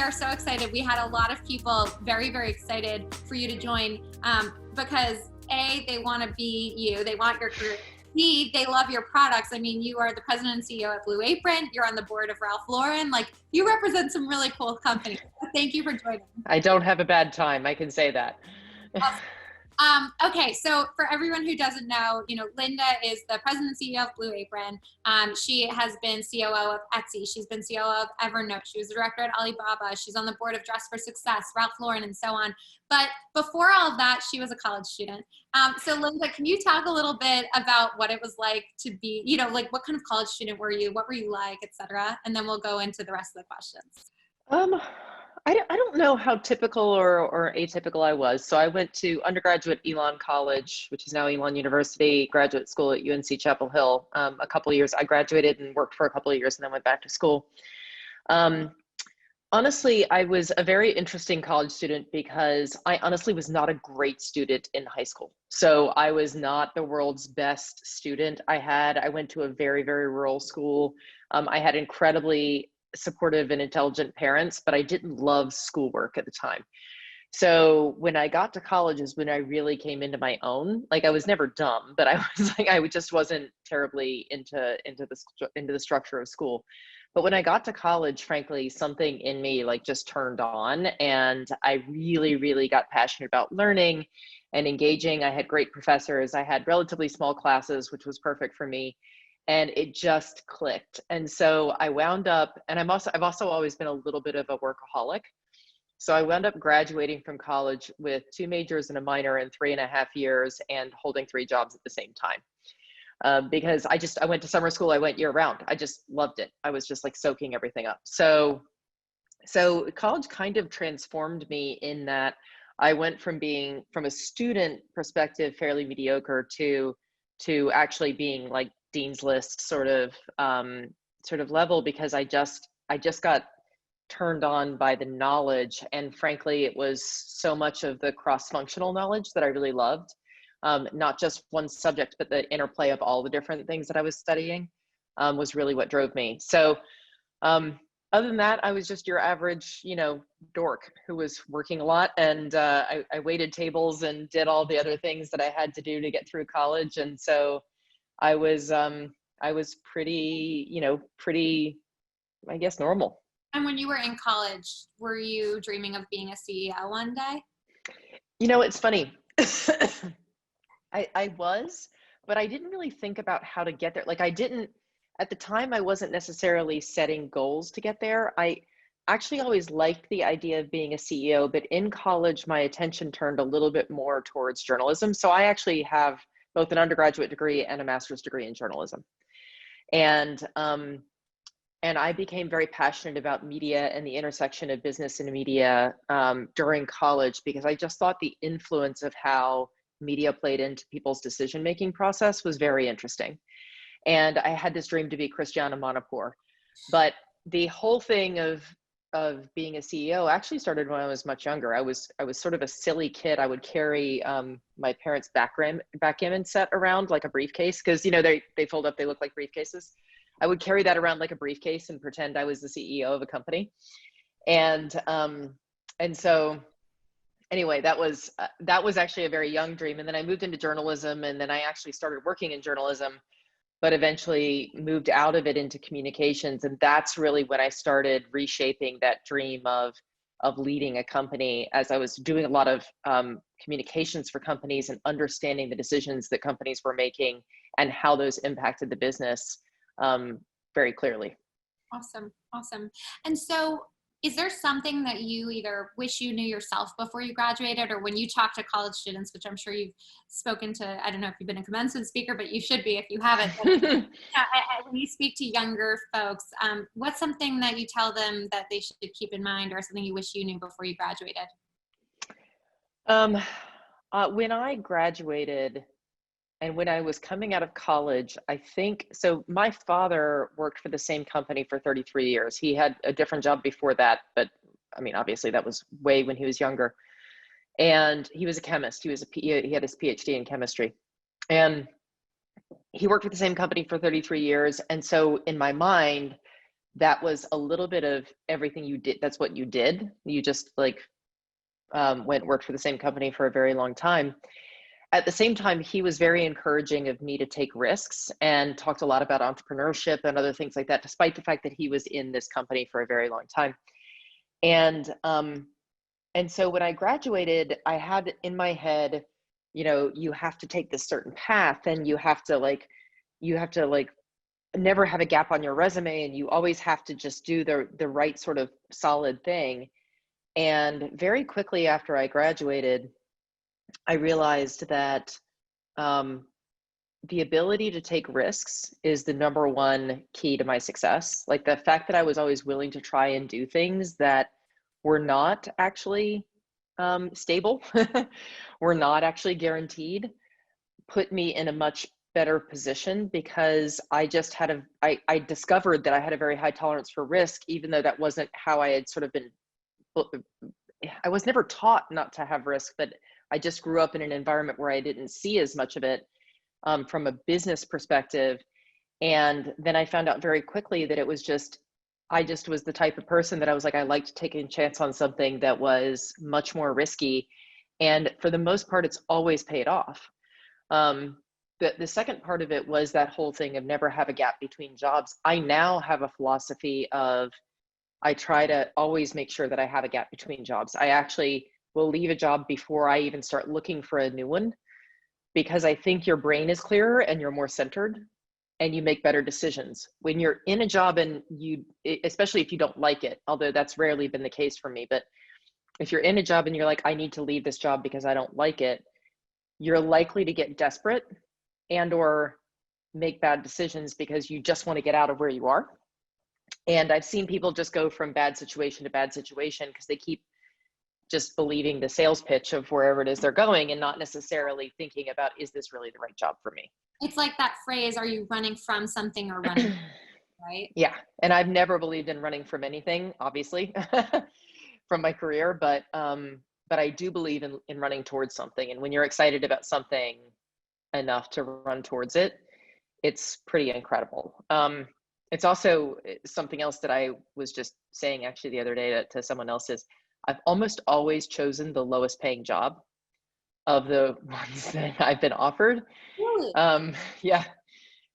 are so excited. We had a lot of people very, very excited for you to join because A, they want to be you. They want your career. B, they love your products. I mean, you are the president and CEO at Blue Apron. You're on the board of Ralph Lauren. Like, you represent some really cool companies. So thank you for joining. I don't have a bad time. I can say that. Awesome. Okay, so for everyone who doesn't know, Linda is the president and CEO of Blue Apron. She has been COO of Etsy. She's been COO of Evernote. She was the director at Alibaba. She's on the board of Dress for Success, Ralph Lauren, and so on. But before all of that, she was a college student. So Linda, can you talk a little bit about what it was like to be, like what kind of college student were you? What were you like, et cetera? And then we'll go into the rest of the questions. I don't know how typical or atypical I was. So I went to undergraduate Elon College, which is now Elon University, graduate school at UNC Chapel Hill. A couple of years, I graduated and worked for a couple of years and then went back to school. Honestly, I was a very interesting college student because I honestly was not a great student in high school. So I was not the world's best student. I went to a very, very rural school. I had incredibly supportive and intelligent parents, but I didn't love schoolwork at the time. So when I got to college is when I really came into my own. Like, I was never dumb, but I just wasn't terribly into the structure of school. But when I got to college, frankly, something in me just turned on, and I really, really got passionate about learning and engaging. I had great professors. I had relatively small classes, which was perfect for me. And it just clicked. And so I wound up, and I've also always been a little bit of a workaholic. So I wound up graduating from college with 2 majors and a minor in 3.5 years and holding 3 jobs at the same time. Because I went to summer school, I went year round. I just loved it. I was just soaking everything up. So college kind of transformed me in that I went from being, from a student perspective, fairly mediocre to actually being Dean's List sort of level, because I just got turned on by the knowledge. And frankly, it was so much of the cross-functional knowledge that I really loved. Not just one subject, but the interplay of all the different things that I was studying was really what drove me. So other than that, I was just your average, dork who was working a lot. And I waited tables and did all the other things that I had to do to get through college. And so I was pretty, I guess, normal. And when you were in college, were you dreaming of being a CEO one day? It's funny. I was, but I didn't really think about how to get there. At the time, I wasn't necessarily setting goals to get there. I actually always liked the idea of being a CEO, but in college, my attention turned a little bit more towards journalism. So I actually have both an undergraduate degree and a master's degree in journalism. And I became very passionate about media and the intersection of business and media during college, because I just thought the influence of how media played into people's decision-making process was very interesting. And I had this dream to be Christiana Manapur. But the whole thing of being a CEO actually started when I was much younger. I was sort of a silly kid. I would carry my parents' backgammon set around like a briefcase, because they fold up, they look like briefcases. I would carry that around like a briefcase and pretend I was the CEO of a company. And so anyway, that was actually a very young dream. And then I moved into journalism, and then I actually started working in journalism, but eventually moved out of it into communications. And that's really when I started reshaping that dream of leading a company, as I was doing a lot of communications for companies and understanding the decisions that companies were making and how those impacted the business very clearly. Awesome. And so is there something that you either wish you knew yourself before you graduated, or when you talk to college students, which I'm sure you've spoken to, I don't know if you've been a commencement speaker, but you should be if you haven't. When you speak to younger folks, what's something that you tell them that they should keep in mind, or something you wish you knew before you graduated? When I graduated, and when I was coming out of college, I think, so my father worked for the same company for 33 years. He had a different job before that, but I mean, obviously that was way when he was younger. And he was a chemist. He had his PhD in chemistry. And he worked with the same company for 33 years. And so in my mind, that was a little bit of everything you did. That's what you did. You just like went and worked for the same company for a very long time. At the same time, he was very encouraging of me to take risks and talked a lot about entrepreneurship and other things like that, despite the fact that he was in this company for a very long time. And so when I graduated, I had in my head, you have to take this certain path, and you have to like never have a gap on your resume, and you always have to just do the right sort of solid thing. And very quickly after I graduated, I realized that the ability to take risks is the number one key to my success. Like the fact that I was always willing to try and do things that were not actually stable, were not actually guaranteed, put me in a much better position, because I just had I discovered that I had a very high tolerance for risk, even though that wasn't how I had sort of been. I was never taught not to have risk, but I just grew up in an environment where I didn't see as much of it from a business perspective. And then I found out very quickly that it was just, I just was the type of person that I was like, I liked taking a chance on something that was much more risky. And for the most part, it's always paid off. The second part of it was that whole thing of never have a gap between jobs. I now have a philosophy of, I try to always make sure that I have a gap between jobs. I actually will leave a job before I even start looking for a new one, because I think your brain is clearer and you're more centered and you make better decisions. When you're in a job and especially if you don't like it, although that's rarely been the case for me, but if you're in a job and you're like, I need to leave this job because I don't like it, you're likely to get desperate and or make bad decisions because you just want to get out of where you are. And I've seen people just go from bad situation to bad situation because they keep just believing the sales pitch of wherever it is they're going and not necessarily thinking about, is this really the right job for me? It's like that phrase, are you running from something or running, right? Yeah. And I've never believed in running from anything, obviously, from my career, but I do believe in running towards something. And when you're excited about something enough to run towards it, it's pretty incredible. It's also something else that I was just saying actually the other day to someone else is, I've almost always chosen the lowest paying job of the ones that I've been offered. Really? Yeah,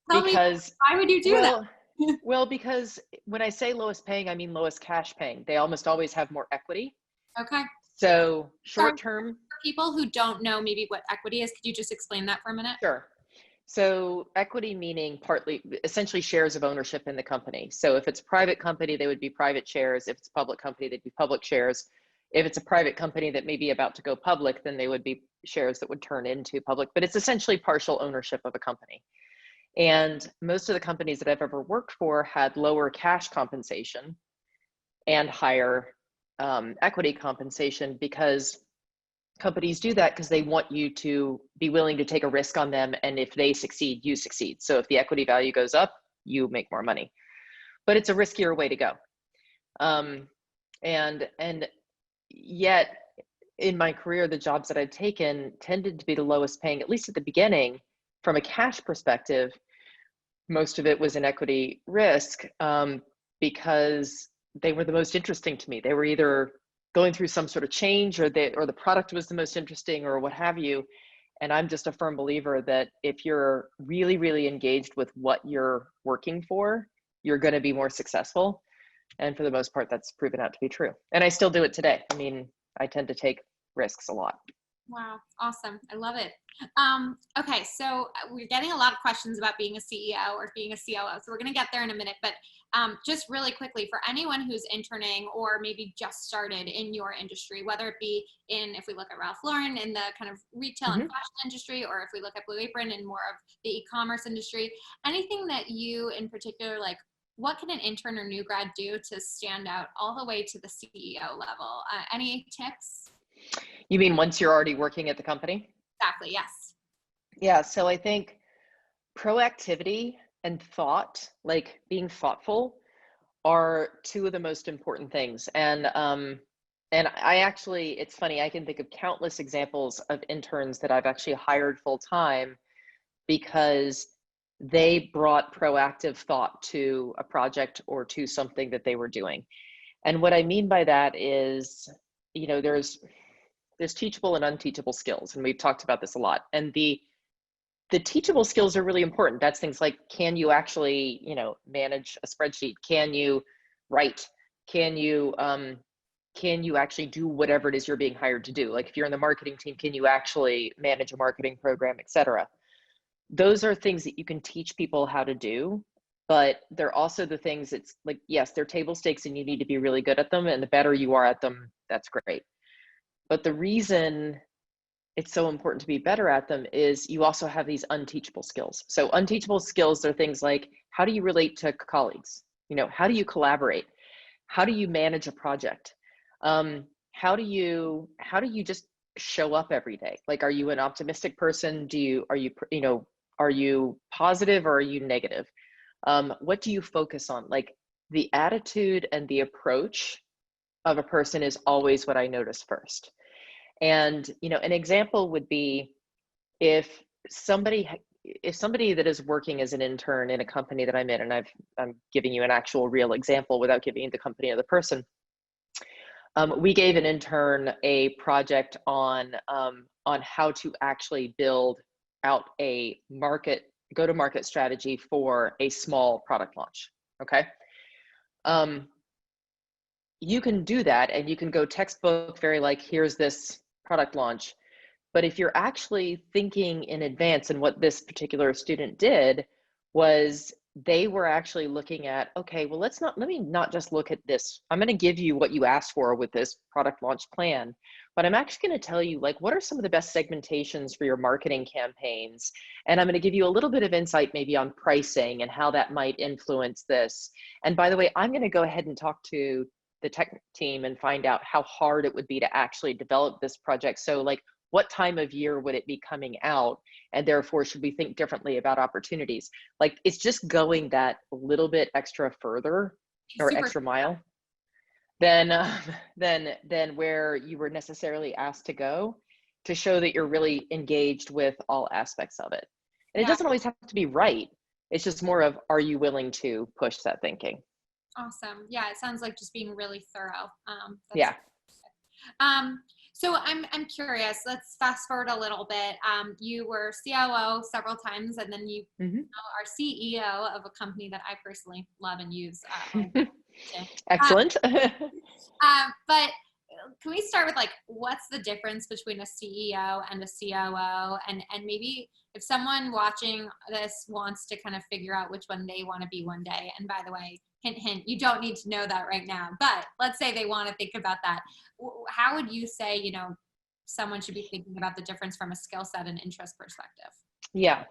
Tell me, because, why would you do that? well, because when I say lowest paying, I mean lowest cash paying. They almost always have more equity. Okay. So Sorry, short term. for people who don't know maybe what equity is, could you just explain that for a minute? Sure. So equity meaning partly, essentially shares of ownership in the company. So if it's a private company, they would be private shares. If it's a public company, they'd be public shares. If it's a private company that may be about to go public, then they would be shares that would turn into public, but it's essentially partial ownership of a company. And most of the companies that I've ever worked for had lower cash compensation and higher equity compensation, because companies do that because they want you to be willing to take a risk on them. And if they succeed, you succeed. So if the equity value goes up, you make more money. But it's a riskier way to go. And yet in my career, the jobs that I've taken tended to be the lowest paying, at least at the beginning, from a cash perspective. Most of it was in equity risk because they were the most interesting to me. They were either going through some sort of change, or the product was the most interesting, or what have you. And I'm just a firm believer that if you're really, really engaged with what you're working for, you're going to be more successful. And for the most part, that's proven out to be true. And I still do it today. I mean, I tend to take risks a lot. Wow, awesome. I love it. Okay, so we're getting a lot of questions about being a CEO or being a COO. So we're going to get there in a minute, but just really quickly, for anyone who's interning or maybe just started in your industry, whether it be in, if we look at Ralph Lauren in the kind of retail and fashion industry, or if we look at Blue Apron in more of the e-commerce industry, anything that you in particular, like, what can an intern or new grad do to stand out all the way to the CEO level? Any tips? You mean once you're already working at the company? Exactly, yes. Yeah, so I think proactivity and thought, like being thoughtful, are two of the most important things. And I actually, it's funny, I can think of countless examples of interns that I've actually hired full time because they brought proactive thought to a project or to something that they were doing. And what I mean by that is, you know, there's teachable and unteachable skills, and we've talked about this a lot. And the teachable skills are really important. That's things like, can you actually, you know, manage a spreadsheet? Can you write? Can you actually do whatever it is you're being hired to do? Like if you're in the marketing team, can you actually manage a marketing program, et cetera? Those are things that you can teach people how to do, but they're also the things, it's like, yes, they're table stakes and you need to be really good at them. And the better you are at them, that's great. But the reason it's so important to be better at them is you also have these unteachable skills. So unteachable skills are things like, how do you relate to colleagues? You know, how do you collaborate? How do you manage a project? How do you just show up every day? Like, are you an optimistic person? Are you positive or are you negative? What do you focus on? Like the attitude and the approach of a person is always what I notice first. And, you know, an example would be if somebody that is working as an intern in a company that I'm in, and I'm giving you an actual real example without giving you the company or the person. We gave an intern a project on how to actually build out a go-to-market strategy for a small product launch. Okay. You can do that and you can go textbook, very like, here's this product launch. But if you're actually thinking in advance, and what this particular student did was they were actually looking at, okay, well, let me not just look at this. I'm going to give you what you asked for with this product launch plan, but I'm actually going to tell you, like, what are some of the best segmentations for your marketing campaigns? And I'm going to give you a little bit of insight maybe on pricing and how that might influence this. And by the way, I'm going to go ahead and talk to the tech team and find out how hard it would be to actually develop this project. So like, what time of year would it be coming out? And therefore, should we think differently about opportunities? Like, it's just going that little bit extra further or extra mile than where you were necessarily asked to go, to show that you're really engaged with all aspects of it. And it doesn't always have to be right. It's just more of, are you willing to push that thinking? Awesome. Yeah, it sounds like just being really thorough. Yeah. So I'm curious. Let's fast forward a little bit. You were COO several times, and then you are CEO of a company that I personally love and use. Excellent. But can we start with, like, what's the difference between a CEO and a COO? And maybe if someone watching this wants to kind of figure out which one they want to be one day, and by the way, hint, hint, you don't need to know that right now, but let's say they want to think about that. How would you say, you know, someone should be thinking about the difference from a skill set and interest perspective? Yeah.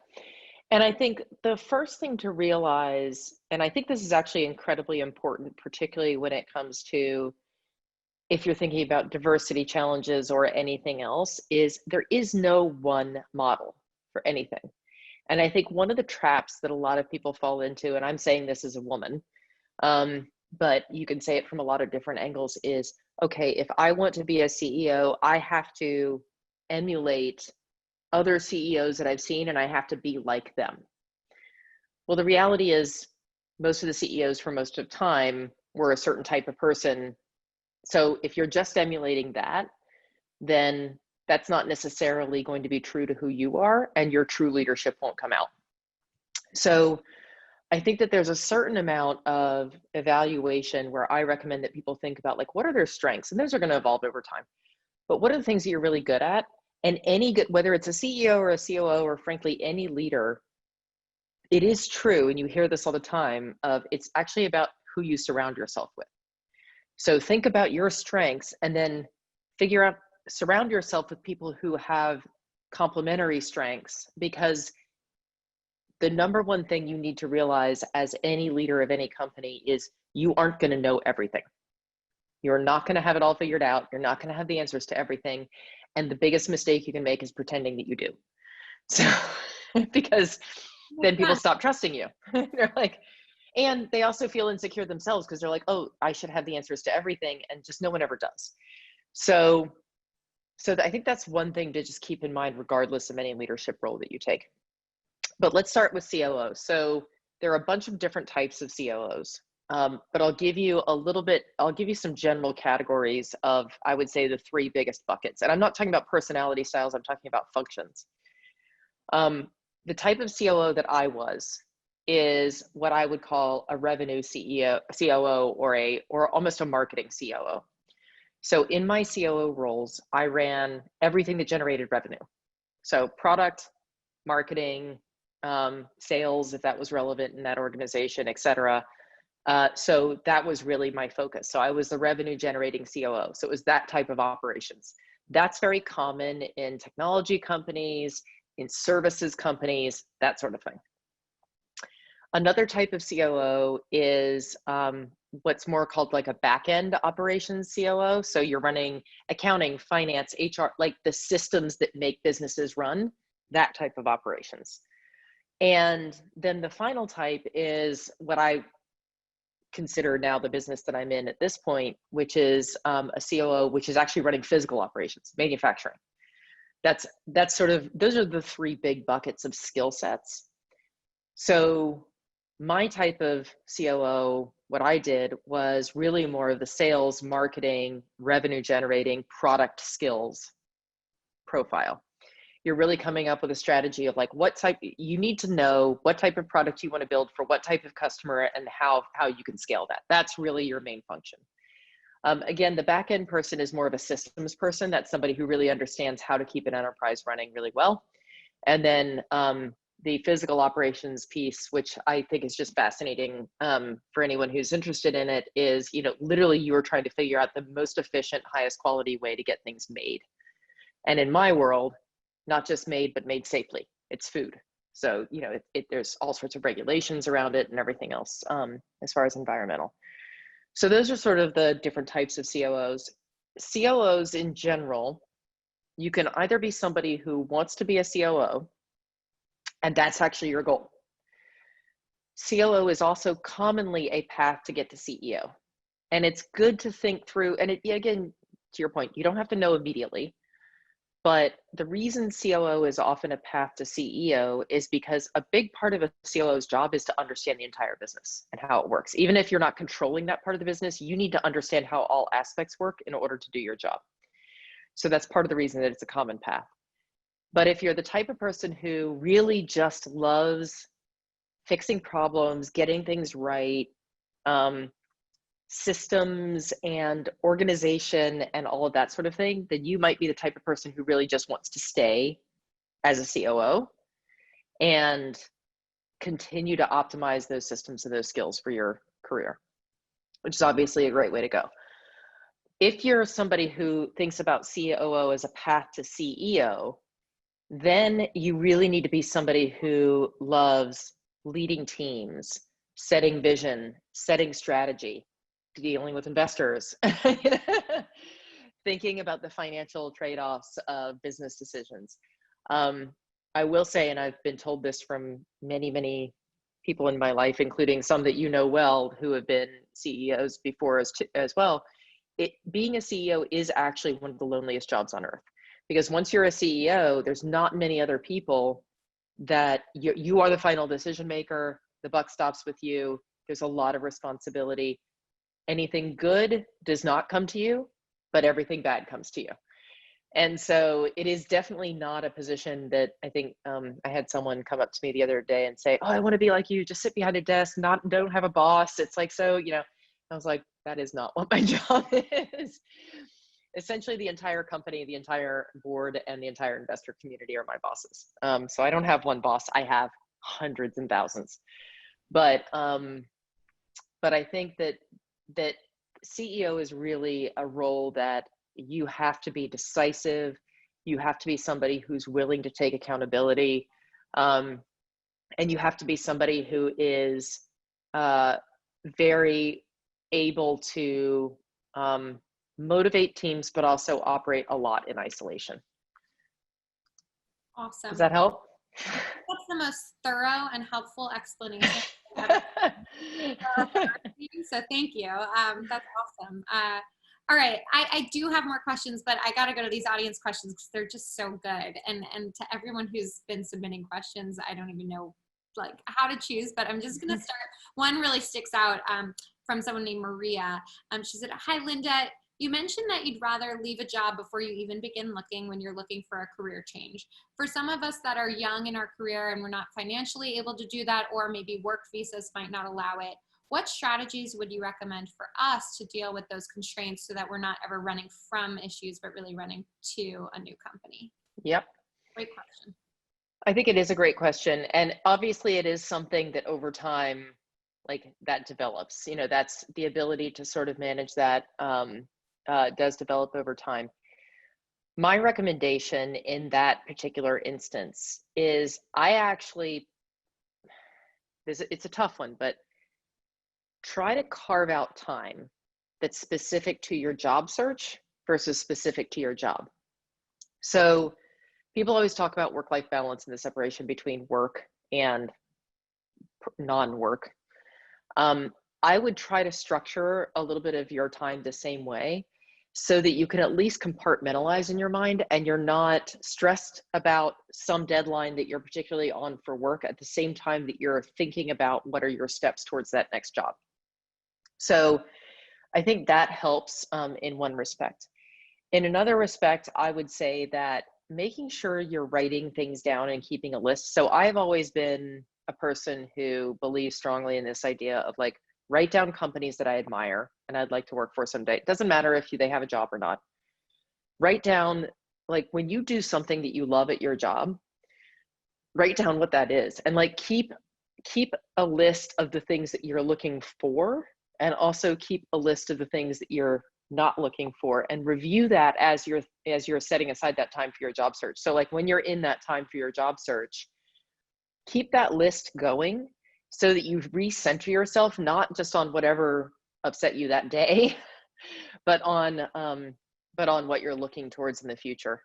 And I think the first thing to realize, and I think this is actually incredibly important, particularly when it comes to if you're thinking about diversity challenges or anything else, is there is no one model for anything. And I think one of the traps that a lot of people fall into, and I'm saying this as a woman, but you can say it from a lot of different angles, is, okay, if I want to be a CEO, I have to emulate other CEOs that I've seen and I have to be like them. Well, the reality is most of the CEOs for most of time were a certain type of person. So if you're just emulating that, then that's not necessarily going to be true to who you are, and your true leadership won't come out. So I think that there's a certain amount of evaluation where I recommend that people think about, like, what are their strengths? And those are going to evolve over time. But what are the things that you're really good at? And whether it's a CEO or a COO or frankly any leader, it is true, and you hear this all the time, of it's actually about who you surround yourself with. So think about your strengths and then surround yourself with people who have complementary strengths, because the number one thing you need to realize as any leader of any company is you aren't going to know everything. You're not going to have it all figured out. You're not going to have the answers to everything. And the biggest mistake you can make is pretending that you do. So, because then people stop trusting you. They're like, and they also feel insecure themselves because they're like, oh, I should have the answers to everything, and just no one ever does. So I think that's one thing to just keep in mind, regardless of any leadership role that you take. But let's start with COO. So there are a bunch of different types of COOs. But I'll give you some general categories of, I would say, the three biggest buckets. And I'm not talking about personality styles, I'm talking about functions. The type of COO that I was is what I would call a revenue COO, or almost a marketing COO. So in my COO roles, I ran everything that generated revenue. So product, marketing, sales, if that was relevant in that organization, et cetera. So that was really my focus. So I was the revenue generating COO. So it was that type of operations. That's very common in technology companies, in services companies, that sort of thing. Another type of COO is what's more called like a back-end operations COO. So you're running accounting, finance, HR, like the systems that make businesses run, that type of operations. And then the final type is what I consider now the business that I'm in at this point, which is a COO, which is actually running physical operations, manufacturing. That's sort of, those are the three big buckets of skill sets. So my type of COO, what I did was really more of the sales, marketing, revenue generating, product skills profile. You're really coming up with a strategy of like you need to know what type of product you want to build for what type of customer and how you can scale that. That's really your main function. Again, the back-end person is more of a systems person. That's somebody who really understands how to keep an enterprise running really well. And then the physical operations piece, which I think is just fascinating for anyone who's interested in it, is, literally you are trying to figure out the most efficient, highest quality way to get things made. And in my world, not just made, but made safely. It's food. So, there's all sorts of regulations around it and everything else as far as environmental. So those are sort of the different types of COOs. COOs in general, you can either be somebody who wants to be a COO, and that's actually your goal. COO is also commonly a path to get to CEO. And it's good to think through, and again, to your point, you don't have to know immediately. But the reason COO is often a path to CEO is because a big part of a COO's job is to understand the entire business and how it works. Even if you're not controlling that part of the business, you need to understand how all aspects work in order to do your job. So that's part of the reason that it's a common path. But if you're the type of person who really just loves fixing problems, getting things right, systems and organization and all of that sort of thing, then you might be the type of person who really just wants to stay as a COO and continue to optimize those systems and those skills for your career, which is obviously a great way to go. If you're somebody who thinks about COO as a path to CEO, then you really need to be somebody who loves leading teams, setting vision, setting strategy, dealing with investors, thinking about the financial trade-offs of business decisions. I will say, and I've been told this from many, many people in my life, including some that you know well who have been CEOs before as well, being a CEO is actually one of the loneliest jobs on earth. Because once you're a CEO, there's not many other people that you are the final decision maker, the buck stops with you, there's a lot of responsibility. Anything good does not come to you, but everything bad comes to you. And so it is definitely not a position that I think, I had someone come up to me the other day and say, oh, I want to be like you, just sit behind a desk, don't have a boss. It's like, so, I was like, that is not what my job is. Essentially the entire company, the entire board, and the entire investor community are my bosses. So I don't have one boss, I have hundreds and thousands. But I think that CEO is really a role that you have to be decisive. You have to be somebody who's willing to take accountability. And you have to be somebody who is very able to motivate teams, but also operate a lot in isolation. Awesome. Does that help? That's the most thorough and helpful explanation. So thank you. That's awesome. All right, I do have more questions, but I got to go to these audience questions because they're just so good. And to everyone who's been submitting questions, I don't even know like how to choose, but I'm just going to start. One really sticks out from someone named Maria. She said, "Hi, Linda. You mentioned that you'd rather leave a job before you even begin looking when you're looking for a career change. For some of us that are young in our career and we're not financially able to do that, or maybe work visas might not allow it, what strategies would you recommend for us to deal with those constraints so that we're not ever running from issues, but really running to a new company?" Yep. Great question. I think it is a great question. And obviously it is something that over time, like that develops, you know, that's the ability to sort of manage that does develop over time. My recommendation in that particular instance is it's a tough one, but try to carve out time that's specific to your job search versus specific to your job. So people always talk about work-life balance and the separation between work and non-work. I would try to structure a little bit of your time the same way so that you can at least compartmentalize in your mind and you're not stressed about some deadline that you're particularly on for work at the same time that you're thinking about what are your steps towards that next job. So I think that helps in one respect. In another respect, I would say that making sure you're writing things down and keeping a list. So I've always been a person who believes strongly in this idea of like, write down companies that I admire and I'd like to work for someday. It doesn't matter if they have a job or not. Write down, like when you do something that you love at your job, write down what that is and like keep a list of the things that you're looking for and also keep a list of the things that you're not looking for and review that as you're setting aside that time for your job search. So like when you're in that time for your job search, keep that list going so that you recenter yourself, not just on whatever upset you that day, but on what you're looking towards in the future.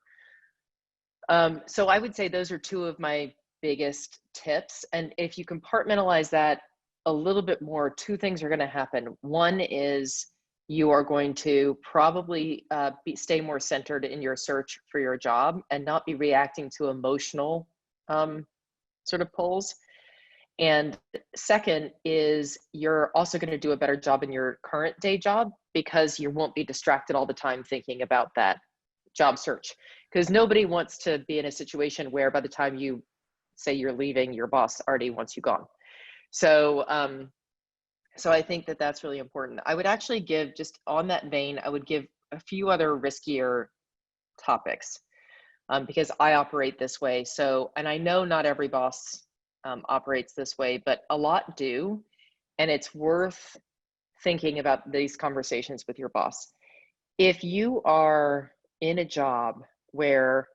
So I would say those are two of my biggest tips. And if you compartmentalize that a little bit more, two things are going to happen. One is you are going to probably stay more centered in your search for your job and not be reacting to emotional sort of pulls. And second is you're also going to do a better job in your current day job because you won't be distracted all the time thinking about that job search. Because nobody wants to be in a situation where by the time you say you're leaving, your boss already wants you gone. So, so I think that that's really important. I would actually give, just on that vein, I would give a few other riskier topics because I operate this way. So, and I know not every boss operates this way, but a lot do. And it's worth thinking about these conversations with your boss. If you are in a job where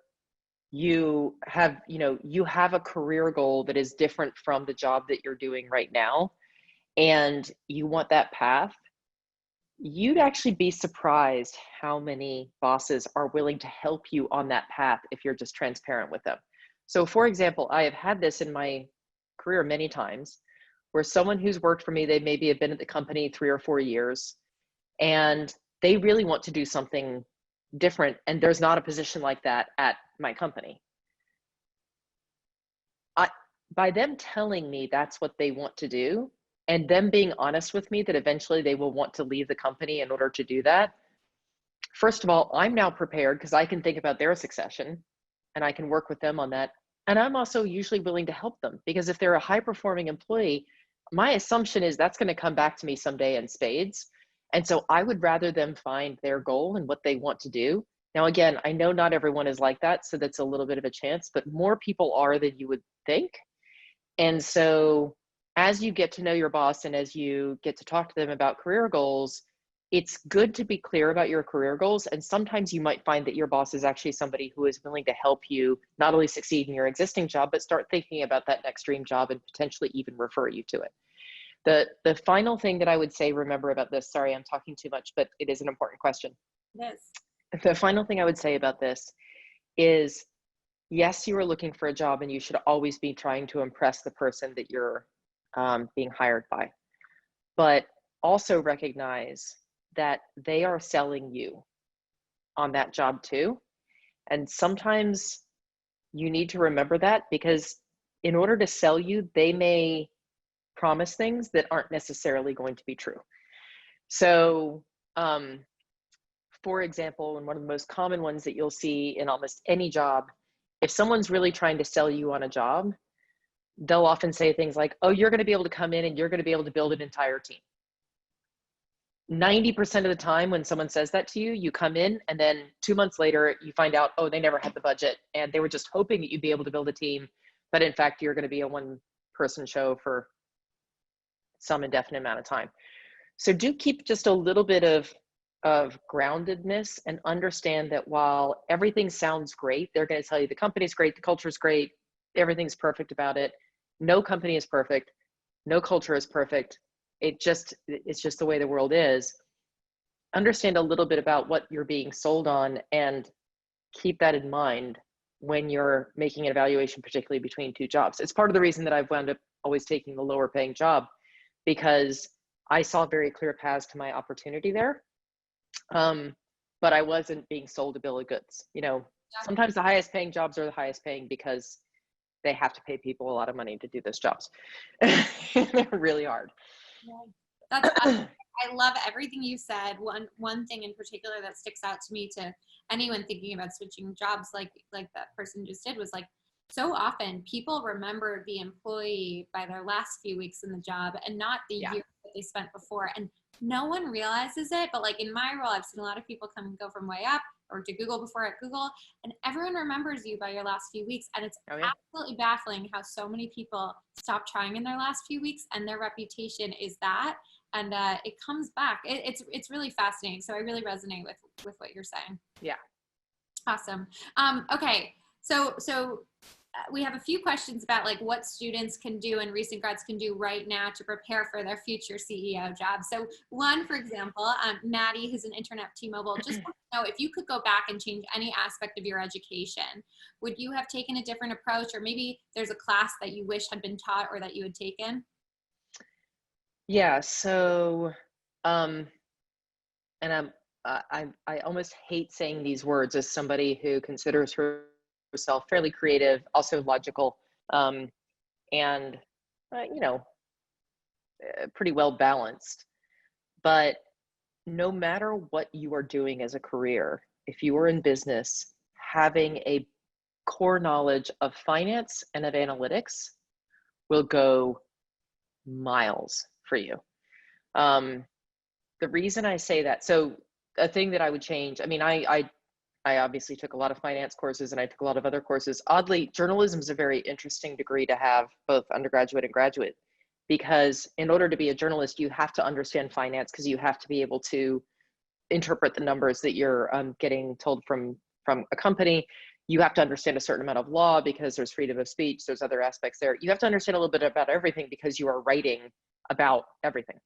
you have a career goal that is different from the job that you're doing right now, and you want that path, you'd actually be surprised how many bosses are willing to help you on that path if you're just transparent with them. So for example, I have had this in my career many times where someone who's worked for me, they maybe have been at the company 3 or 4 years and they really want to do something different and there's not a position like that at my company. By them telling me that's what they want to do and them being honest with me that eventually they will want to leave the company in order to do that, first of all, I'm now prepared because I can think about their succession and I can work with them on that. And I'm also usually willing to help them because if they're a high performing employee, my assumption is that's going to come back to me someday in spades. And so I would rather them find their goal and what they want to do. Now, again, I know not everyone is like that, so that's a little bit of a chance, but more people are than you would think. And so as you get to know your boss and as you get to talk to them about career goals, it's good to be clear about your career goals. And sometimes you might find that your boss is actually somebody who is willing to help you not only succeed in your existing job, but start thinking about that next dream job and potentially even refer you to it. The final thing that I would say, remember about this, sorry, I'm talking too much, but it is an important question. Yes. The final thing I would say about this is, yes, you are looking for a job and you should always be trying to impress the person that you're being hired by. But also recognize that they are selling you on that job too. And sometimes you need to remember that, because in order to sell you, they may promise things that aren't necessarily going to be true. So, for example, and one of the most common ones that you'll see in almost any job, if someone's really trying to sell you on a job, they'll often say things like, oh, you're going to be able to come in and you're going to be able to build an entire team. 90% of the time when someone says that to you, you come in and then 2 months later, you find out, oh, they never had the budget and they were just hoping that you'd be able to build a team. But in fact, you're going to be a one-person show for some indefinite amount of time. So do keep just a little bit of groundedness and understand that while everything sounds great, they're going to tell you the company's great, the culture's great, everything's perfect about it. No company is perfect. No culture is perfect. It's just the way the world is. Understand a little bit about what you're being sold on and keep that in mind when you're making an evaluation, particularly between two jobs. It's part of the reason that I've wound up always taking the lower paying job, because I saw very clear paths to my opportunity there. But I wasn't being sold a bill of goods. You know, sometimes the highest paying jobs are the highest paying because they have to pay people a lot of money to do those jobs. They're really hard. That's I love everything you said. One thing in particular that sticks out to me, to anyone thinking about switching jobs like that person just did, was like, so often people remember the employee by their last few weeks in the job and not the year that they spent before. And no one realizes it, but like in my role, I've seen a lot of people come and go from WayUp or to Google before at Google, and everyone remembers you by your last few weeks. And it's absolutely baffling how so many people stop trying in their last few weeks and their reputation is that. And it comes back. It's really fascinating. So I really resonate with what you're saying. Yeah. Awesome. Okay. So we have a few questions about like what students can do and recent grads can do right now to prepare for their future CEO job. So one, for example, Maddie, who's an intern at T-Mobile, just wants to know if you could go back and change any aspect of your education, would you have taken a different approach, or maybe there's a class that you wish had been taught or that you had taken? Yeah. So, and I almost hate saying these words as somebody who considers herself fairly creative, also logical, and you know, pretty well balanced. But no matter what you are doing as a career, if you are in business, having a core knowledge of finance and of analytics will go miles for you. The reason I say that, so a thing that I would change, I mean, I obviously took a lot of finance courses and I took a lot of other courses. Oddly, journalism is a very interesting degree to have, both undergraduate and graduate, because in order to be a journalist, you have to understand finance, because you have to be able to interpret the numbers that you're getting told from a company. You have to understand a certain amount of law because there's freedom of speech, there's other aspects there. You have to understand a little bit about everything because you are writing about everything.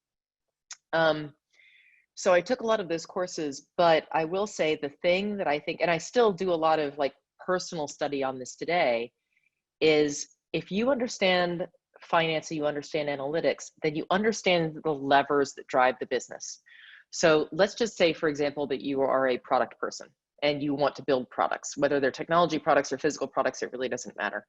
So I took a lot of those courses, but I will say the thing that I think, and I still do a lot of like personal study on this today, is if you understand finance and you understand analytics, then you understand the levers that drive the business. So let's just say, for example, that you are a product person and you want to build products, whether they're technology products or physical products, it really doesn't matter.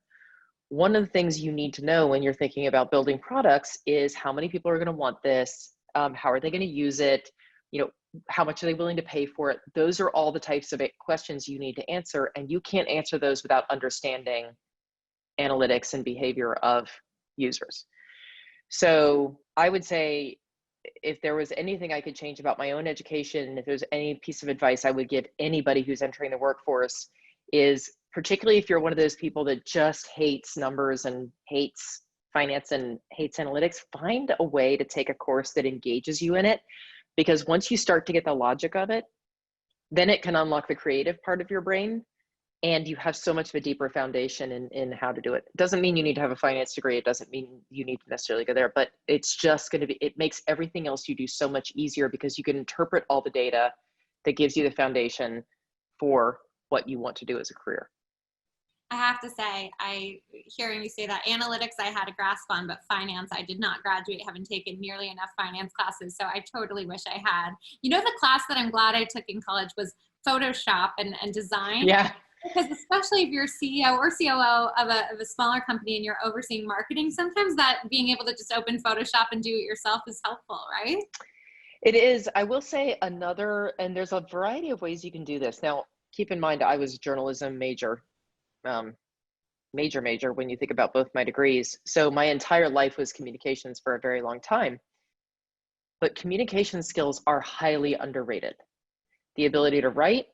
One of the things you need to know when you're thinking about building products is how many people are going to want this, how are they going to use it, you know, how much are they willing to pay for it? Those are all the types of questions you need to answer, and you can't answer those without understanding analytics and behavior of users. So I would say, if there was anything I could change about my own education, if there's any piece of advice I would give anybody who's entering the workforce, is particularly if you're one of those people that just hates numbers and hates finance and hates analytics, find a way to take a course that engages you in it. Because once you start to get the logic of it, then it can unlock the creative part of your brain, and you have so much of a deeper foundation in how to do it. It doesn't mean you need to have a finance degree. It doesn't mean you need to necessarily go there, but it's just going to be, it makes everything else you do so much easier because you can interpret all the data that gives you the foundation for what you want to do as a career. I have to say, hearing you say that, analytics I had a grasp on, but finance I did not graduate, haven't taken nearly enough finance classes, so I totally wish I had. You know, the class that I'm glad I took in college was Photoshop and design. Yeah. Because especially if you're CEO or COO of a smaller company and you're overseeing marketing, sometimes that being able to just open Photoshop and do it yourself is helpful, right? It is. I will say another, and there's a variety of ways you can do this. Now, keep in mind, I was a journalism major, um, major when you think about both my degrees. So my entire life was communications for a very long time. But communication skills are highly underrated. The ability to write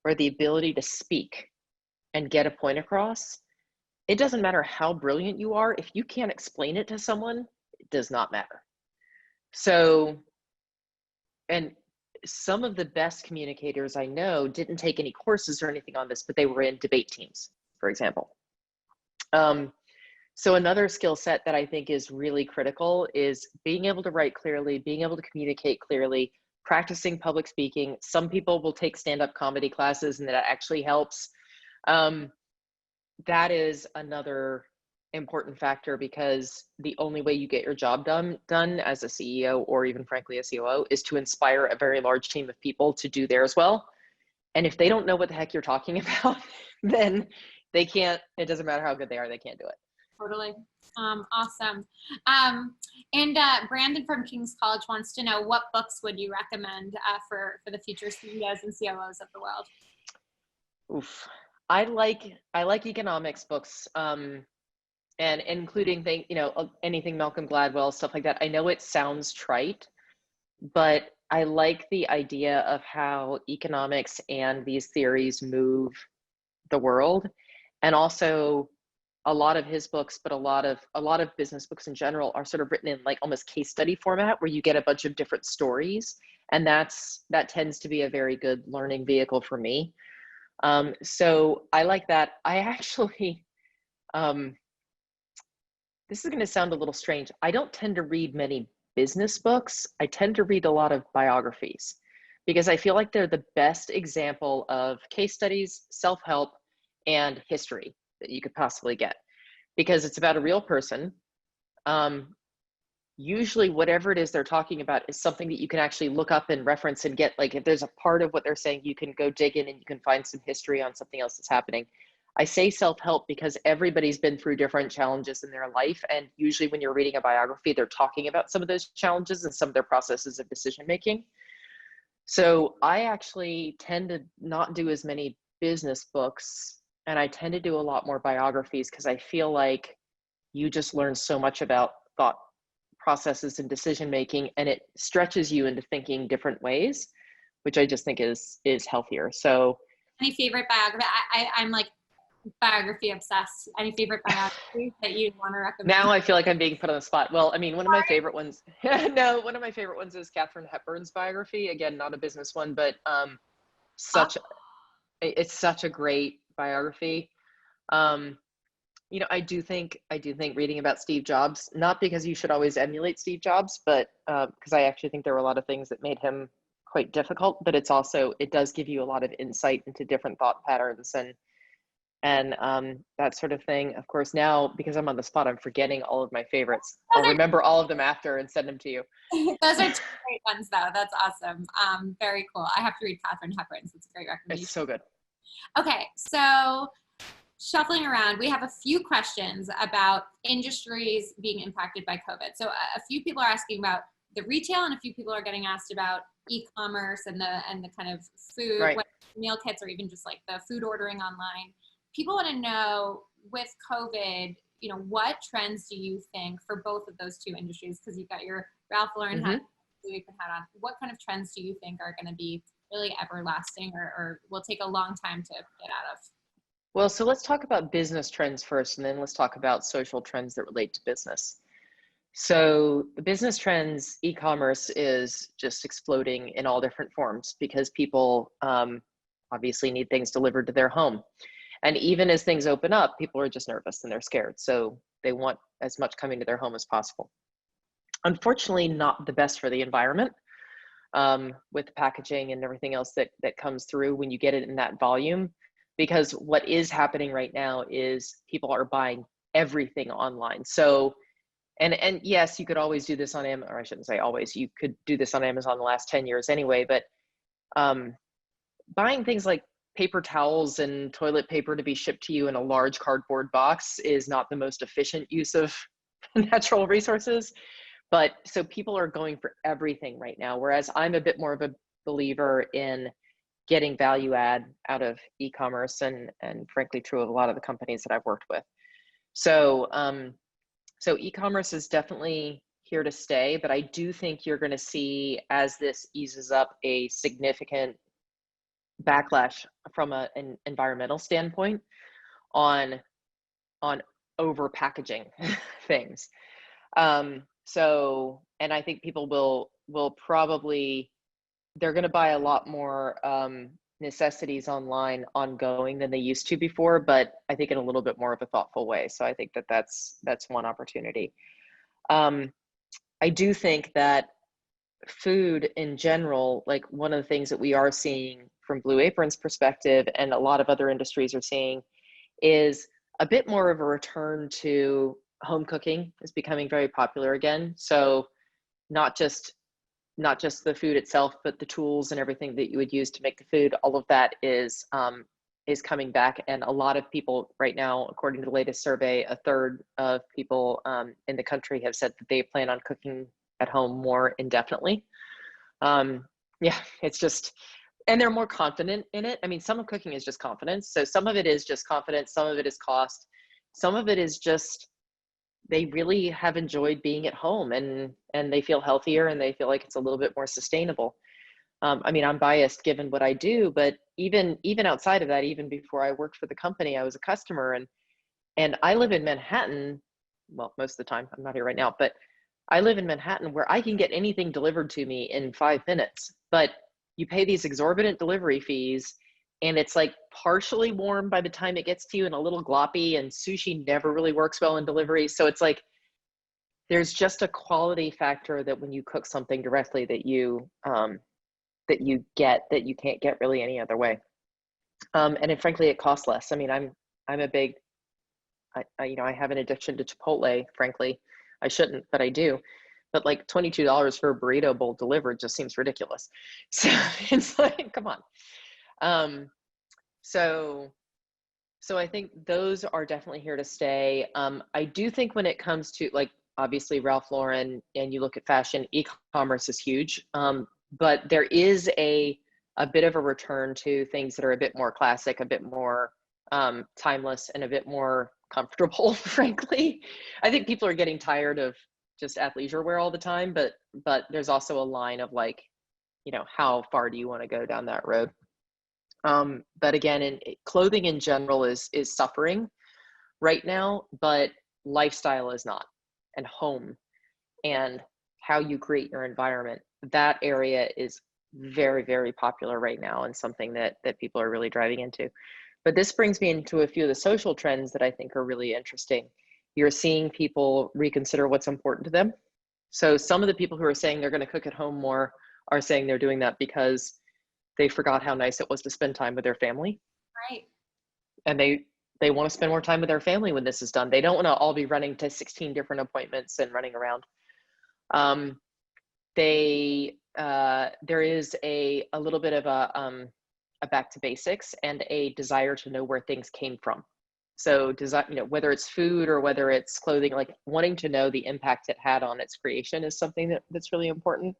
or the ability to speak and get a point across, it doesn't matter how brilliant you are. If you can't explain it to someone, it does not matter. So, and some of the best communicators I know didn't take any courses or anything on this, but they were in debate teams, for example. So another skill set that I think is really critical is being able to write clearly, being able to communicate clearly, practicing public speaking. Some people will take stand-up comedy classes and that actually helps. That is another important factor, because the only way you get your job done as a CEO or even frankly a COO is to inspire a very large team of people to do theirs well. And if they don't know what the heck you're talking about, then they can't, it doesn't matter how good they are, they can't do it. Totally. Awesome. And Brandon from King's College wants to know, what books would you recommend for the future CEOs and COOs of the world? Oof. I like economics books, and including anything Malcolm Gladwell, stuff like that. I know it sounds trite, but I like the idea of how economics and these theories move the world. And also a lot of his books, but a lot of business books in general are sort of written in like almost case study format, where you get a bunch of different stories. And that tends to be a very good learning vehicle for me. So I like that. I actually, this is going to sound a little strange. I don't tend to read many business books. I tend to read a lot of biographies, because I feel like they're the best example of case studies, self-help, and history that you could possibly get, because it's about a real person. Usually whatever it is they're talking about is something that you can actually look up and reference and get, like if there's a part of what they're saying, you can go dig in and you can find some history on something else that's happening. I say self-help because everybody's been through different challenges in their life. And usually when you're reading a biography, they're talking about some of those challenges and some of their processes of decision-making. So I actually tend to not do as many business books, and I tend to do a lot more biographies, because I feel like you just learn so much about thought processes and decision-making, and it stretches you into thinking different ways, which I just think is healthier. So any favorite biography? I'm like biography obsessed. Any favorite biography that you want to recommend? Now I feel like I'm being put on the spot. Well, I mean, one of my favorite ones, no, one of my favorite ones is Katharine Hepburn's biography. Again, not a business one, but it's such a great biography. I do think reading about Steve Jobs, not because you should always emulate Steve Jobs, but because I actually think there were a lot of things that made him quite difficult, but it does give you a lot of insight into different thought patterns and that sort of thing. Of course, now, because I'm on the spot, I'm forgetting all of my favorites. I'll remember all of them after and send them to you. Those are two great ones, though. That's awesome. Very cool. I have to read Katharine Hepburn's. It's a great recommendation. It's so good. Okay, so shuffling around, we have a few questions about industries being impacted by COVID. So a few people are asking about the retail, and a few people are getting asked about e-commerce and the kind of food, right. Meal kits, or even just like the food ordering online. People want to know, with COVID, what trends do you think for both of those two industries? Because you've got your Ralph Lauren hat, Blue Apron hat on. What kind of trends do you think are going to be really everlasting, or will take a long time to get out of? Well, so let's talk about business trends first, and then let's talk about social trends that relate to business. So the business trends, e-commerce is just exploding in all different forms, because people obviously need things delivered to their home. And even as things open up, people are just nervous and they're scared. So they want as much coming to their home as possible. Unfortunately, not the best for the environment, with packaging and everything else that comes through when you get it in that volume. because what is happening right now is people are buying everything online. So, and yes, you could always do this on Amazon, or I shouldn't say always, you could do this on Amazon the last 10 years anyway, but buying things like paper towels and toilet paper to be shipped to you in a large cardboard box is not the most efficient use of natural resources. But so people are going for everything right now, whereas I'm a bit more of a believer in getting value add out of e-commerce, and frankly true of a lot of the companies that I've worked with. So so e-commerce is definitely here to stay, but I do think you're going to see, as this eases up, a significant backlash from an environmental standpoint on over packaging things. So, and I think people will probably, they're going to buy a lot more necessities online ongoing than they used to before, but I think in a little bit more of a thoughtful way. So I think that that's one opportunity. I do think that food in general, like one of the things that we are seeing from Blue Apron's perspective, and a lot of other industries are seeing, is a bit more of a return to home cooking is becoming very popular again. So not just the food itself, but the tools and everything that you would use to make the food, all of that is coming back. And a lot of people right now, according to the latest survey, a third of people in the country have said that they plan on cooking at home more indefinitely. Yeah, it's just, and they're more confident in it. I mean, some of cooking is just confidence. So some of it is just confidence, some of it is cost, some of it is just they really have enjoyed being at home, and they feel healthier, and they feel like it's a little bit more sustainable. I mean, I'm biased given what I do, but even outside of that, even before I worked for the company, I was a customer, and I live in Manhattan. Well, most of the time, I'm not here right now, but I live in Manhattan where I can get anything delivered to me in 5 minutes, but you pay these exorbitant delivery fees, and it's like partially warm by the time it gets to you and a little gloppy, and sushi never really works well in delivery. So it's like, there's just a quality factor that when you cook something directly that you get that you can't get really any other way. And frankly, it costs less. I mean, I'm a big, I have an addiction to Chipotle, frankly. I shouldn't, but I do. But like $22 for a burrito bowl delivered just seems ridiculous. So it's like, come on. So I think those are definitely here to stay. I do think when it comes to, like, obviously Ralph Lauren, and you look at fashion, e-commerce is huge. But there is a bit of a return to things that are a bit more classic, a bit more timeless, and a bit more comfortable, frankly. I think people are getting tired of just athleisure wear all the time, but there's also a line of, like, how far do you want to go down that road? But again, clothing in general is suffering right now, but lifestyle is not, and home and how you create your environment, that area is very, very popular right now, and something that people are really driving into. But this brings me into a few of the social trends that I think are really interesting. You're seeing people reconsider what's important to them. So some of the people who are saying they're going to cook at home more are saying they're doing that because they forgot how nice it was to spend time with their family. Right. And they want to spend more time with their family when this is done. They don't want to all be running to 16 different appointments and running around. There is a little bit of a back to basics, and a desire to know where things came from. So whether it's food or whether it's clothing, like wanting to know the impact it had on its creation is something that's really important.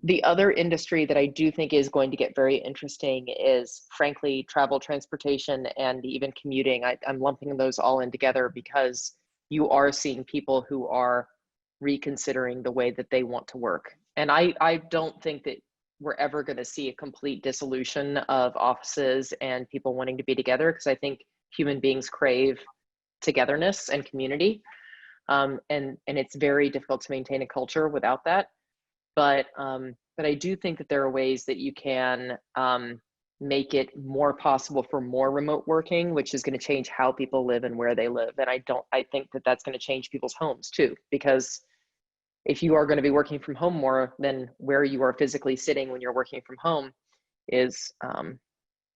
The other industry that I do think is going to get very interesting is, frankly, travel, transportation, and even commuting. I'm lumping those all in together because you are seeing people who are reconsidering the way that they want to work. And I don't think that we're ever going to see a complete dissolution of offices and people wanting to be together, because I think human beings crave togetherness and community. And it's very difficult to maintain a culture without that. But I do think that there are ways that you can make it more possible for more remote working, which is going to change how people live and where they live. And I think that that's going to change people's homes too, because if you are going to be working from home more, then where you are physically sitting when you're working from home is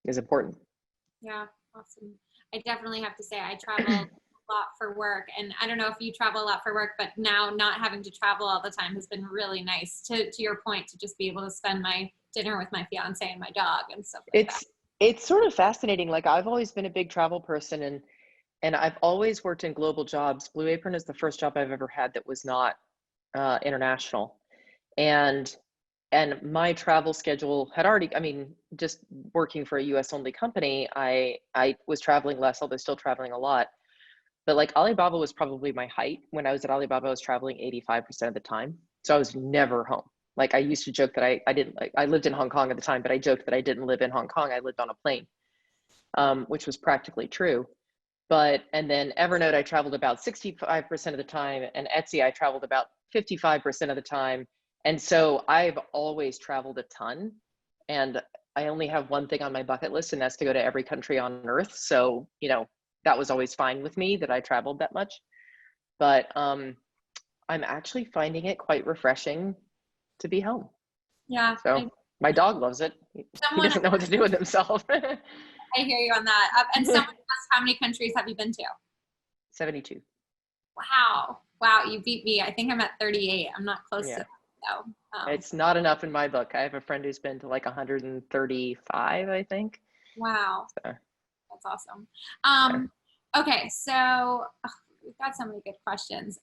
important. Yeah, awesome. I definitely have to say I travel a lot for work, and I don't know if you travel a lot for work, but now not having to travel all the time has been really nice. To your point, to just be able to spend my dinner with my fiance and my dog and stuff like that. It's sort of fascinating. Like I've always been a big travel person, and I've always worked in global jobs. Blue Apron is the first job I've ever had that was not international. And my travel schedule had already, I mean, just working for a US only company, I was traveling less, although still traveling a lot. But like Alibaba was probably my height. When I was at Alibaba, I was traveling 85% of the time. So I was never home. Like I used to joke that I didn't like, I lived in Hong Kong at the time, but I joked that I didn't live in Hong Kong. I lived on a plane, which was practically true. But, and then Evernote, I traveled about 65% of the time, and Etsy, I traveled about 55% of the time. And so I've always traveled a ton, and I only have one thing on my bucket list, and that's to go to every country on earth. So, you know, that was always fine with me that I traveled that much. But I'm actually finding it quite refreshing to be home. Yeah, So my dog loves it. He someone doesn't know what to do with himself. I hear you on that. And someone asked, how many countries have you been to? 72. Wow. Wow, you beat me. I think I'm at 38. I'm not close to Yeah. that, though. It's not enough in my book. I have a friend who's been to like 135, I think. Wow. So, That's awesome. yeah. Okay, so we've got so many good questions.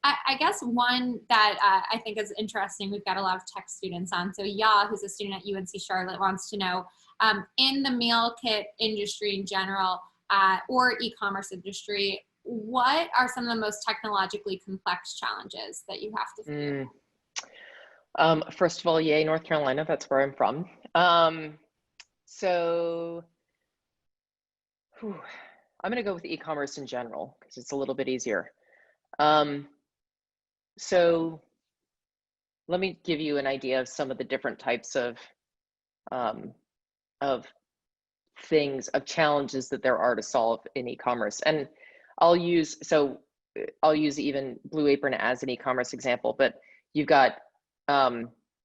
I guess one that I think is interesting, we've got a lot of tech students on. So Ya, who's a student at UNC Charlotte, wants to know, in the meal kit industry in general, or e-commerce industry, what are some of the most technologically complex challenges that you have to face? First of all, yay, North Carolina. That's where I'm from. So whew, I'm going to go with e-commerce in general because it's a little bit easier. So let me give you an idea of some of the different types um, of things, of challenges that there are to solve in e-commerce. And I'll use even Blue Apron as an e-commerce example, but you've got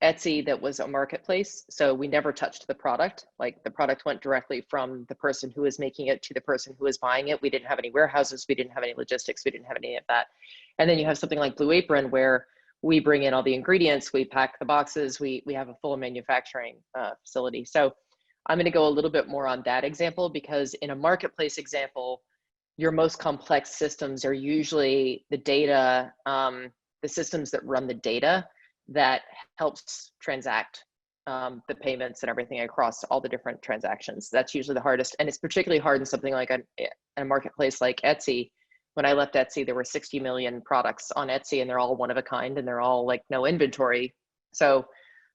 Etsy that was a marketplace. So we never touched the product. Like the product went directly from the person who was making it to the person who was buying it. We didn't have any warehouses. We didn't have any logistics. We didn't have any of that. And then you have something like Blue Apron where we bring in all the ingredients, we pack the boxes, we have a full manufacturing facility. So I'm going to go a little bit more on that example because in a marketplace example, your most complex systems are usually the data, the systems that run the data that helps transact the payments and everything across all the different transactions. That's usually the hardest. And it's particularly hard in something like a marketplace like Etsy. When I left Etsy, there were 60 million products on Etsy and they're all one of a kind and they're all like no inventory. So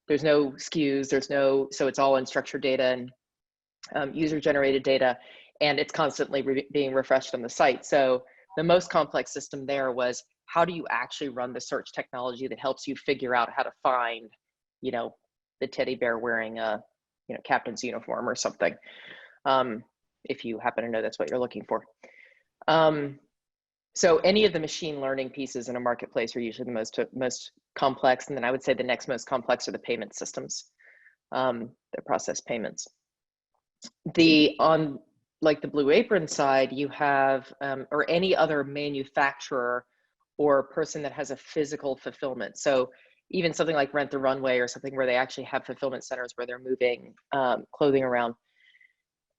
there's no SKUs, so it's all unstructured data and user generated data, and it's constantly being refreshed on the site. So the most complex system there was, how do you actually run the search technology that helps you figure out how to find, you know, the teddy bear wearing a, you know, captain's uniform or something, if you happen to know that's what you're looking for. So any of the machine learning pieces in a marketplace are usually the most complex. And then I would say the next most complex are the payment systems that process payments. On like the Blue Apron side, you have, or any other manufacturer or person that has a physical fulfillment. So even something like Rent the Runway or something where they actually have fulfillment centers where they're moving clothing around.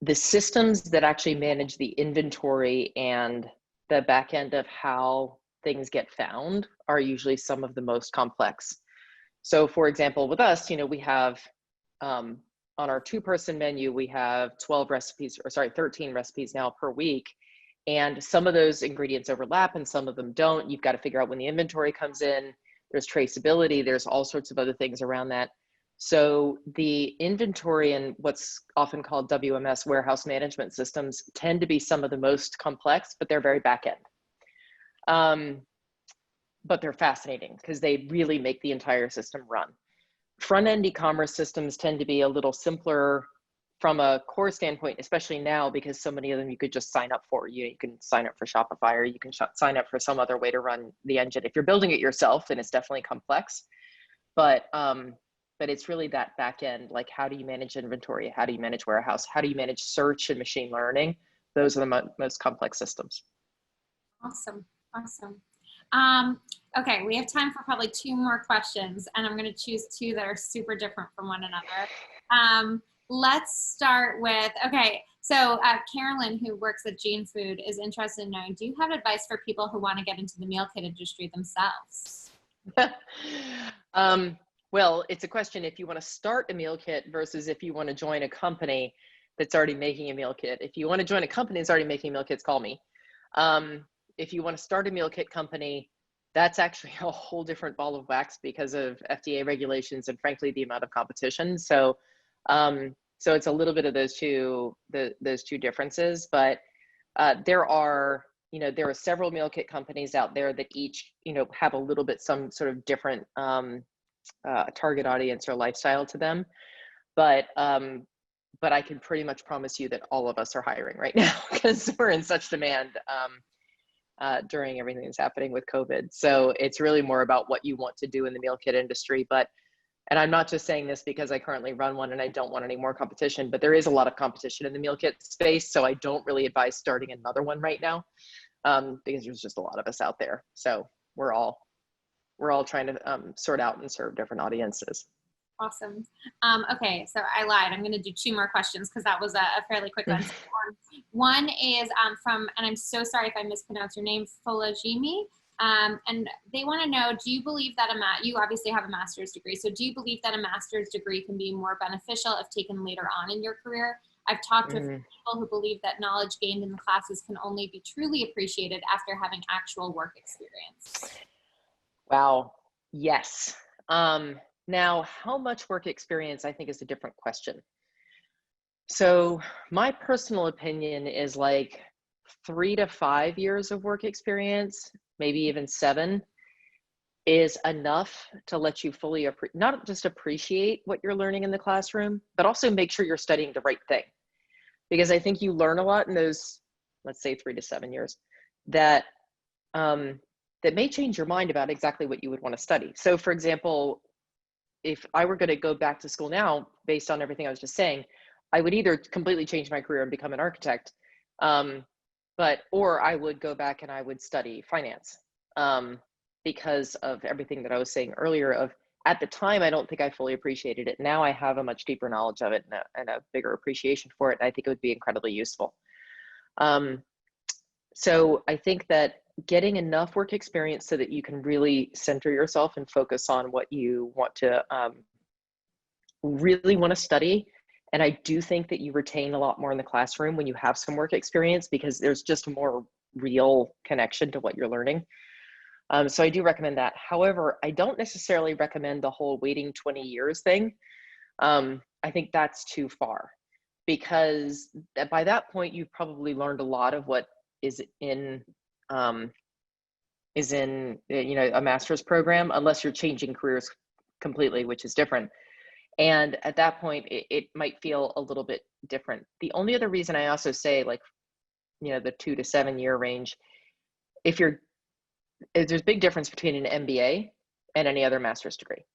The systems that actually manage the inventory and the back end of how things get found are usually some of the most complex. So for example, with us, you know, we have on our 2-person menu, we have 12 recipes, or sorry, 13 recipes now per week. And some of those ingredients overlap and some of them don't. You've got to figure out when the inventory comes in. There's traceability. There's all sorts of other things around that. So the inventory and what's often called WMS, warehouse management systems, tend to be some of the most complex, but they're very back end. But they're fascinating because they really make the entire system run. Front-end e-commerce systems tend to be a little simpler from a core standpoint, especially now because so many of them you could just sign up for. You can sign up for Shopify, or you can sign up for some other way to run the engine. If you're building it yourself, then it's definitely complex. But but it's really that back end, like how do you manage inventory? How do you manage warehouse? How do you manage search and machine learning? Those are the most complex systems. Awesome. Awesome. Okay, we have time for probably 2 more questions, and I'm going to choose 2 that are super different from one another. Let's start with, okay, so Carolyn, who works at Jane Food, is interested in knowing, do you have advice for people who want to get into the meal kit industry themselves? Well, it's a question if you want to start a meal kit versus if you want to join a company that's already making a meal kit. If you want to join a company that's already making meal kits, call me. If you want to start a meal kit company, that's actually a whole different ball of wax because of FDA regulations and frankly, the amount of competition. So it's a little bit of those two differences, but there are several meal kit companies out there that each, have a little bit, some sort of different target audience or lifestyle to them. But I can pretty much promise you that all of us are hiring right now because we're in such demand during everything that's happening with COVID. So it's really more about what you want to do in the meal kit industry. And I'm not just saying this because I currently run one and I don't want any more competition, but there is a lot of competition in the meal kit space. So I don't really advise starting another one right now because there's just a lot of us out there. So we're all trying to sort out and serve different audiences. Awesome. Okay, so I lied. I'm going to do 2 more questions because that was a fairly quick one. One is from, and I'm so sorry if I mispronounce your name, Folajimi. And they want to know, do you believe that you obviously have a master's degree, so do you believe that a master's degree can be more beneficial if taken later on in your career? I've talked with people who believe that knowledge gained in the classes can only be truly appreciated after having actual work experience. Wow. Yes. Now, how much work experience, I think, is a different question. So my personal opinion is like 3 to 5 years of work experience, maybe even 7, is enough to let you fully not just appreciate what you're learning in the classroom, but also make sure you're studying the right thing. Because I think you learn a lot in those, let's say 3 to 7 years, that that may change your mind about exactly what you would want to study. So for example, if I were going to go back to school now, based on everything I was just saying, I would either completely change my career and become an architect, or I would go back and I would study finance because of everything that I was saying earlier at the time, I don't think I fully appreciated it. Now I have a much deeper knowledge of it and a bigger appreciation for it. And I think it would be incredibly useful. So I think that getting enough work experience so that you can really center yourself and focus on what you want to really want to study. And I do think that you retain a lot more in the classroom when you have some work experience because there's just a more real connection to what you're learning. So I do recommend that. However, I don't necessarily recommend the whole waiting 20 years thing. I think that's too far because by that point, you've probably learned a lot of what is in a master's program, unless you're changing careers completely, which is different. And at that point, it might feel a little bit different. The only other reason I also say the 2 to 7 year range, there's a big difference between an MBA and any other master's degree.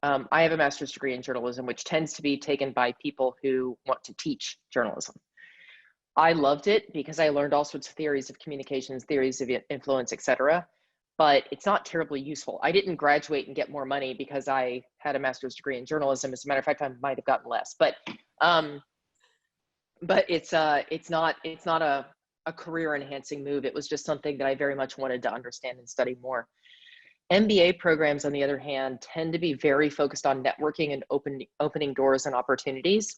I have a master's degree in journalism, which tends to be taken by people who want to teach journalism. I loved it because I learned all sorts of theories of communications, theories of influence, etc. But it's not terribly useful. I didn't graduate and get more money because I had a master's degree in journalism. As a matter of fact, I might have gotten less. But it's not a career enhancing move. It was just something that I very much wanted to understand and study more. MBA programs, on the other hand, tend to be very focused on networking and opening doors and opportunities.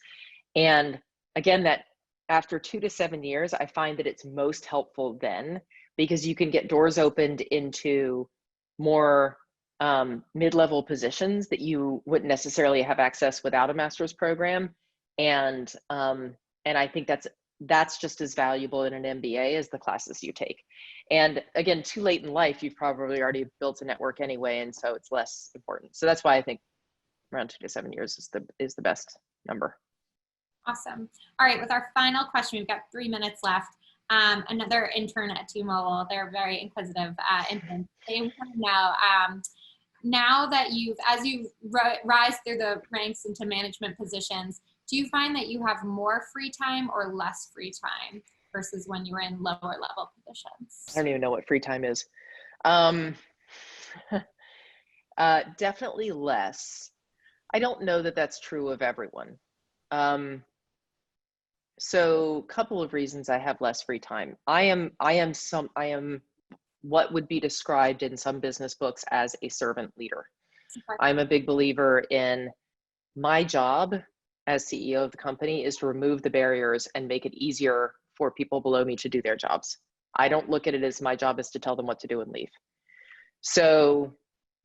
And again, that after 2 to 7 years, I find that it's most helpful then because you can get doors opened into more mid-level positions that you wouldn't necessarily have access without a master's program. And I think that's just as valuable in an MBA as the classes you take. And again, too late in life, you've probably already built a network anyway, and so it's less important. So that's why I think around 2 to 7 years is the best number. Awesome. All right, with our final question, we've got 3 minutes left. Another intern at T-Mobile, they're very inquisitive interns. They want to know, now that as you rise through the ranks into management positions, do you find that you have more free time or less free time versus when you were in lower level positions? I don't even know what free time is. Definitely less. I don't know that that's true of everyone. So a couple of reasons I have less free time. I am what would be described in some business books as a servant leader. I'm a big believer in my job as CEO of the company is to remove the barriers and make it easier for people below me to do their jobs. I don't look at it as my job is to tell them what to do and leave. So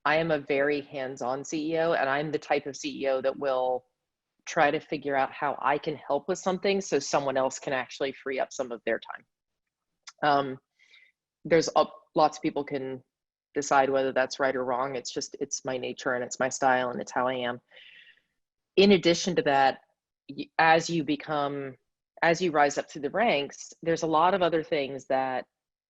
I am a very hands-on CEO, and I'm the type of CEO that will try to figure out how I can help with something so someone else can actually free up some of their time. There's lots of people can decide whether that's right or wrong. It's my nature and it's my style and it's how I am. In addition to that, as you rise up through the ranks, there's a lot of other things that,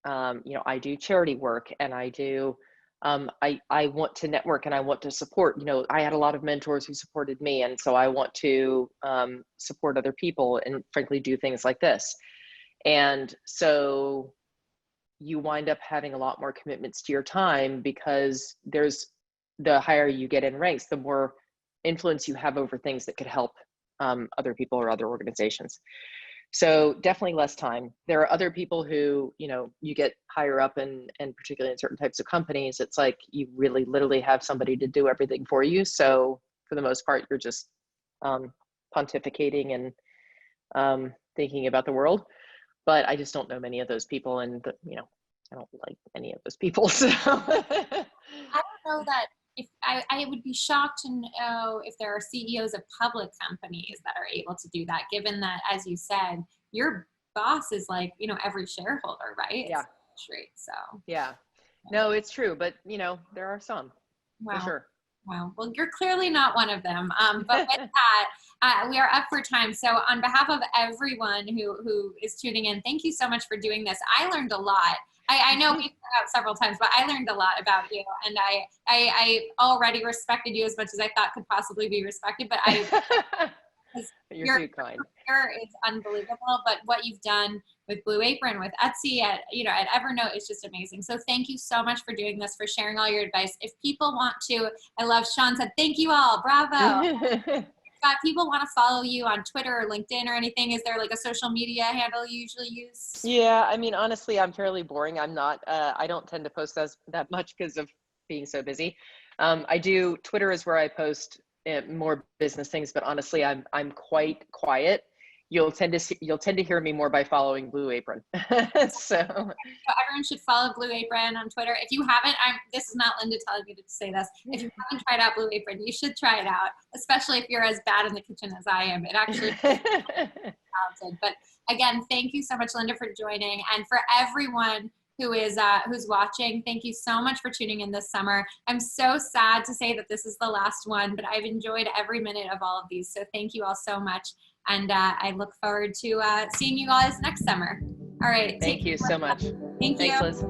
I do charity work, and I do, I want to network and I want to support, I had a lot of mentors who supported me. And so I want to support other people and frankly do things like this. And so you wind up having a lot more commitments to your time because the higher you get in ranks, the more influence you have over things that could help other people or other organizations. So definitely less time. There are other people who, you get higher up and particularly in certain types of companies, it's like you really literally have somebody to do everything for you. So for the most part, you're just pontificating and thinking about the world. But I just don't know many of those people, and I don't like any of those people. So I don't know that if I would be shocked to know if there are CEOs of public companies that are able to do that, given that, as you said, your boss is like, every shareholder, right? Yeah. So yeah. No, it's true. But, there are some. wow. For sure. Wow. Well, you're clearly not one of them. But with that, we are up for time. So on behalf of everyone who is tuning in, thank you so much for doing this. I learned a lot. I know we've met out several times, but I learned a lot about you, and I already respected you as much as I thought could possibly be respected. But You're too kind. Is unbelievable. But what you've done with Blue Apron, with Etsy, at Evernote is just amazing. So thank you so much for doing this, for sharing all your advice. If people want to, I love Sean said, thank you all, bravo. If people want to follow you on Twitter or LinkedIn or anything, is there like a social media handle you usually use? Yeah, I mean, honestly, I'm fairly boring. I'm not, I don't tend to post that much because of being so busy. Twitter is where I post more business things, but honestly, I'm quite quiet. You'll tend to hear me more by following Blue Apron. So everyone should follow Blue Apron on Twitter. If you haven't, this is not Linda telling me to say this. If you haven't tried out Blue Apron, you should try it out, especially if you're as bad in the kitchen as I am. It actually is talented. But again, thank you so much, Linda, for joining, and for everyone who's watching, thank you so much for tuning in this summer. I'm so sad to say that this is the last one, but I've enjoyed every minute of all of these. So thank you all so much. And I look forward to seeing you guys next summer. All right. Thank you so much. Thank you. Thanks, Liz.